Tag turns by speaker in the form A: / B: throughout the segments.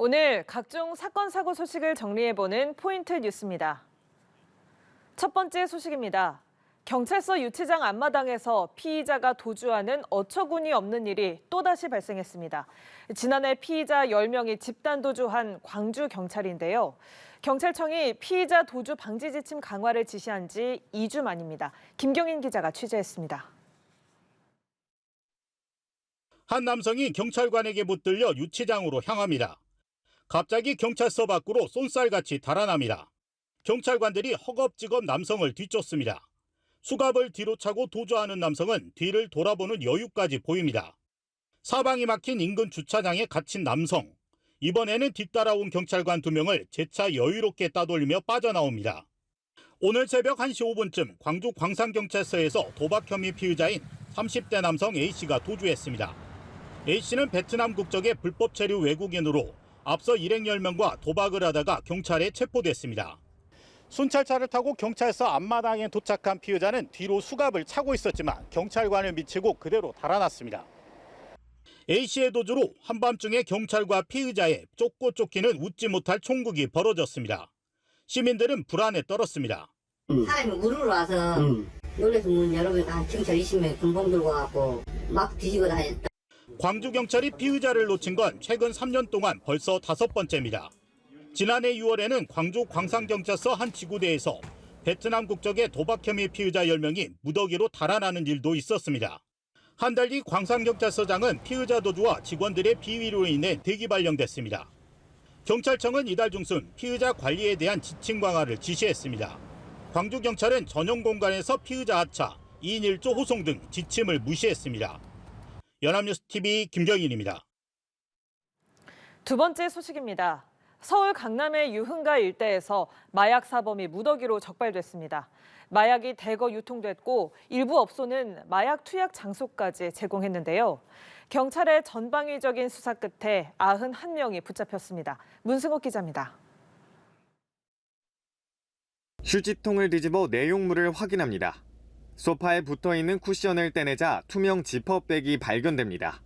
A: 오늘 각종 사건, 사고 소식을 정리해보는 포인트 뉴스입니다. 첫 번째 소식입니다. 경찰서 유치장 앞마당에서 피의자가 도주하는 어처구니 없는 일이 또다시 발생했습니다. 지난해 피의자 10명이 집단 도주한 광주경찰인데요. 경찰청이 피의자 도주 방지 지침 강화를 지시한 지 2주 만입니다. 김경인 기자가 취재했습니다.
B: 한 남성이 경찰관에게 붙들려 유치장으로 향합니다. 갑자기 경찰서 밖으로 쏜살같이 달아납니다. 경찰관들이 허겁지겁 남성을 뒤쫓습니다. 수갑을 뒤로 차고 도주하는 남성은 뒤를 돌아보는 여유까지 보입니다. 사방이 막힌 인근 주차장에 갇힌 남성. 이번에는 뒤따라온 경찰관 2명을 재차 여유롭게 따돌리며 빠져나옵니다. 오늘 새벽 1시 5분쯤 광주 광산경찰서에서 도박 혐의 피의자인 30대 남성 A씨가 도주했습니다. A씨는 베트남 국적의 불법 체류 외국인으로 앞서 일행 10명과 도박을 하다가 경찰에 체포됐습니다. 순찰차를 타고 경찰서 앞마당에 도착한 피의자는 뒤로 수갑을 차고 있었지만 경찰관을 미치고 그대로 달아났습니다. A씨의 도주로 한밤중에 경찰과 피의자의 쫓고 쫓기는 웃지 못할 총극이 벌어졌습니다. 시민들은 불안에 떨었습니다.
C: 사람이 물으러 와서 놀래서 문 열어보니까 경찰 20명 군봉 들고 와갖고 막 뒤지고 다녔다.
B: 광주경찰이 피의자를 놓친 건 최근 3년 동안 벌써 5번째입니다. 지난해 6월에는 광주 광산경찰서 한 지구대에서 베트남 국적의 도박 혐의 피의자 10명이 무더기로 달아나는 일도 있었습니다. 한 달 뒤 광산경찰서장은 피의자 도주와 직원들의 비위로 인해 대기 발령됐습니다. 경찰청은 이달 중순 피의자 관리에 대한 지침 강화를 지시했습니다. 광주경찰은 전용 공간에서 피의자 하차, 2인 1조 호송 등 지침을 무시했습니다. 연합뉴스TV 김경인입니다.
A: 두 번째 소식입니다. 서울 강남의 유흥가 일대에서 마약 사범이 무더기로 적발됐습니다. 마약이 대거 유통됐고 일부 업소는 마약 투약 장소까지 제공했는데요. 경찰의 전방위적인 수사 끝에 91명이 붙잡혔습니다. 문승옥 기자입니다.
D: 휴지통을 뒤집어 내용물을 확인합니다. 소파에 붙어있는 쿠션을 떼내자 투명 지퍼백이 발견됩니다.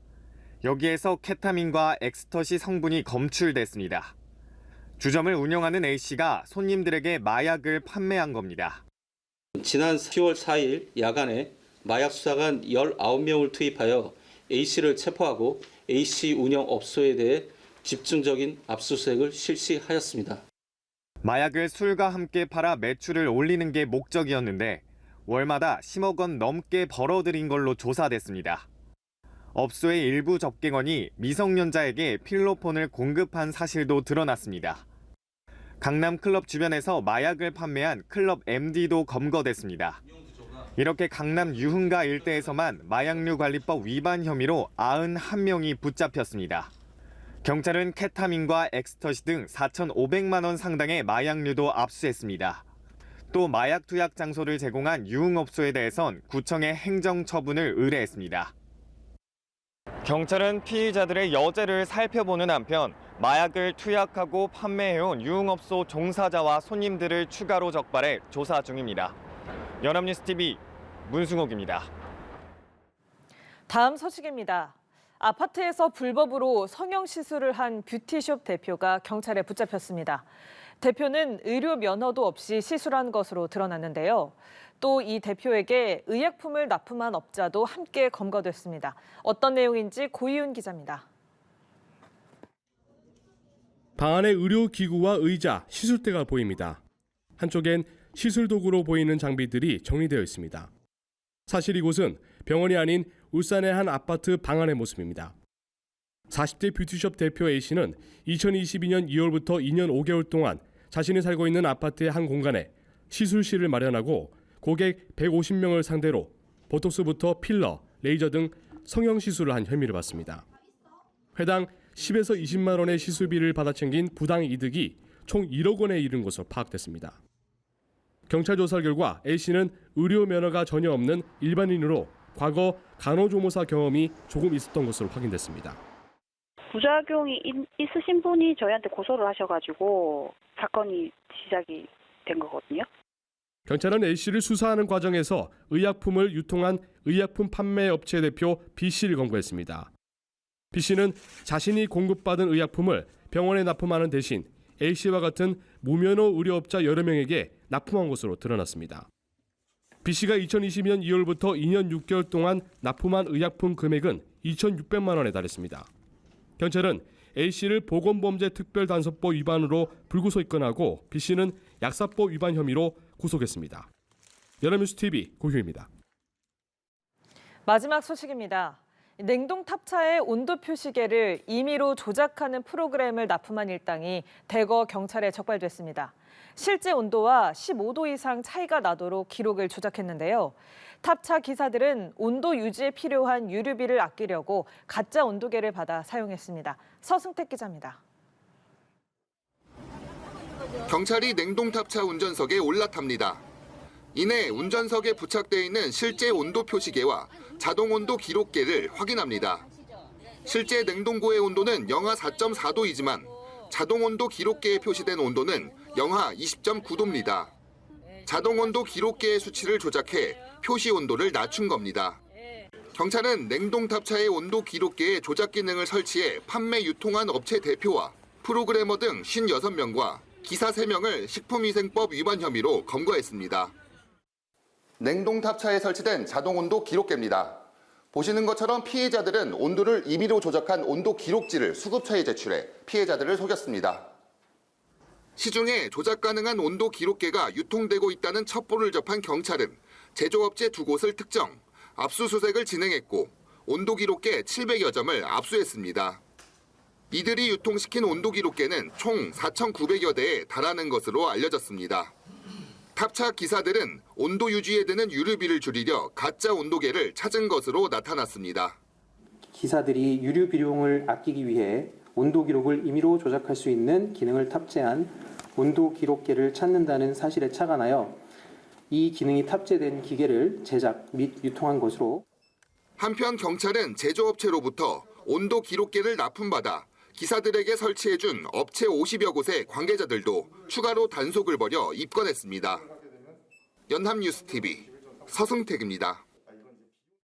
D: 여기에서 케타민과 엑스터시 성분이 검출됐습니다. 주점을 운영하는 A씨가 손님들에게 마약을 판매한 겁니다.
E: 지난 10월 4일 야간에 마약 수사관 19명을 투입하여 A씨를 체포하고 A씨 운영 업소에 대해 집중적인 압수수색을 실시하였습니다.
D: 마약을 술과 함께 팔아 매출을 올리는 게 목적이었는데 월마다 10억 원 넘게 벌어들인 걸로 조사됐습니다. 업소의 일부 접객원이 미성년자에게 필로폰을 공급한 사실도 드러났습니다. 강남 클럽 주변에서 마약을 판매한 클럽 MD도 검거됐습니다. 이렇게 강남 유흥가 일대에서만 마약류 관리법 위반 혐의로 91명이 붙잡혔습니다. 경찰은 케타민과 엑스터시 등 4,500만 원 상당의 마약류도 압수했습니다. 또 마약 투약 장소를 제공한 유흥업소에 대해선 구청에 행정처분을 의뢰했습니다. 경찰은 피의자들의 여죄를 살펴보는 한편 마약을 투약하고 판매해온 유흥업소 종사자와 손님들을 추가로 적발해 조사 중입니다. 연합뉴스TV 문승옥입니다.
A: 다음 소식입니다. 아파트에서 불법으로 성형시술을 한 뷰티숍 대표가 경찰에 붙잡혔습니다. 대표는 의료 면허도 없이 시술한 것으로 드러났는데요. 또 이 대표에게 의약품을 납품한 업자도 함께 검거됐습니다. 어떤 내용인지 고이윤 기자입니다.
F: 방 안에 의료기구와 의자, 시술대가 보입니다. 한쪽엔 시술 도구로 보이는 장비들이 정리되어 있습니다. 사실 이곳은 병원이 아닌 울산의 한 아파트 방 안의 모습입니다. 40대 뷰티숍 대표 A씨는 2022년 2월부터 2년 5개월 동안 자신이 살고 있는 아파트의 한 공간에 시술실을 마련하고 고객 150명을 상대로 보톡스부터 필러, 레이저 등 성형시술을 한 혐의를 받습니다. 회당 10에서 20만 원의 시술비를 받아 챙긴 부당 이득이 총 1억 원에 이른 것으로 파악됐습니다. 경찰 조사 결과 A씨는 의료 면허가 전혀 없는 일반인으로 과거 간호조무사 경험이 조금 있었던 것으로 확인됐습니다.
G: 부작용이 있으신 분이 저희한테 고소를 하셔가지고 사건이 시작이 된 거거든요.
F: 경찰은 A씨를 수사하는 과정에서 의약품을 유통한 의약품 판매 업체 대표 B씨를 검거했습니다. B씨는 자신이 공급받은 의약품을 병원에 납품하는 대신 A씨와 같은 무면허 의료업자 여러 명에게 납품한 것으로 드러났습니다. B씨가 2020년 2월부터 2년 6개월 동안 납품한 의약품 금액은 2,600만 원에 달했습니다. 경찰은 A씨를 보건범죄특별단속법 위반으로 불구속 입건하고 B씨는 약사법 위반 혐의로 구속했습니다. 연합뉴스TV 고효입니다.
A: 마지막 소식입니다. 냉동 탑차의 온도 표시계를 임의로 조작하는 프로그램을 납품한 일당이 대거 경찰에 적발됐습니다. 실제 온도와 15도 이상 차이가 나도록 기록을 조작했는데요. 탑차 기사들은 온도 유지에 필요한 유류비를 아끼려고 가짜 온도계를 받아 사용했습니다. 서승택 기자입니다.
H: 경찰이 냉동탑차 운전석에 올라탑니다. 이내 운전석에 부착되어 있는 실제 온도 표시계와 자동 온도 기록계를 확인합니다. 실제 냉동고의 온도는 영하 4.4도이지만 자동 온도 기록계에 표시된 온도는 영하 20.9도입니다. 자동 온도 기록계의 수치를 조작해 표시 온도를 낮춘 겁니다. 경찰은 냉동탑차의 온도 기록계에 조작 기능을 설치해 판매 유통한 업체 대표와 프로그래머 등 56명과 기사 3명을 식품위생법 위반 혐의로 검거했습니다. 냉동탑차에 설치된 자동온도 기록계입니다. 보시는 것처럼 피해자들은 온도를 임의로 조작한 온도 기록지를 수급처에 제출해 피해자들을 속였습니다. 시중에 조작 가능한 온도 기록계가 유통되고 있다는 첩보를 접한 경찰은 제조업체 2곳을 특정, 압수수색을 진행했고 온도 기록계 700여 점을 압수했습니다. 이들이 유통시킨 온도 기록계는 총 4,900여 대에 달하는 것으로 알려졌습니다. 탑차 기사들은 온도 유지에 드는 유류비를 줄이려 가짜 온도계를 찾은 것으로 나타났습니다.
I: 기사들이 유류 비용을 아끼기 위해 온도 기록을 임의로 조작할 수 있는 기능을 탑재한 온도 기록계를 찾는다는 사실에 착안하여 이 기능이 탑재된 기계를 제작 및 유통한 것으로.
H: 한편 경찰은 제조업체로부터 온도 기록계를 납품받아 기사들에게 설치해준 업체 50여 곳의 관계자들도 추가로 단속을 벌여 입건했습니다. 연합뉴스TV 서승택입니다.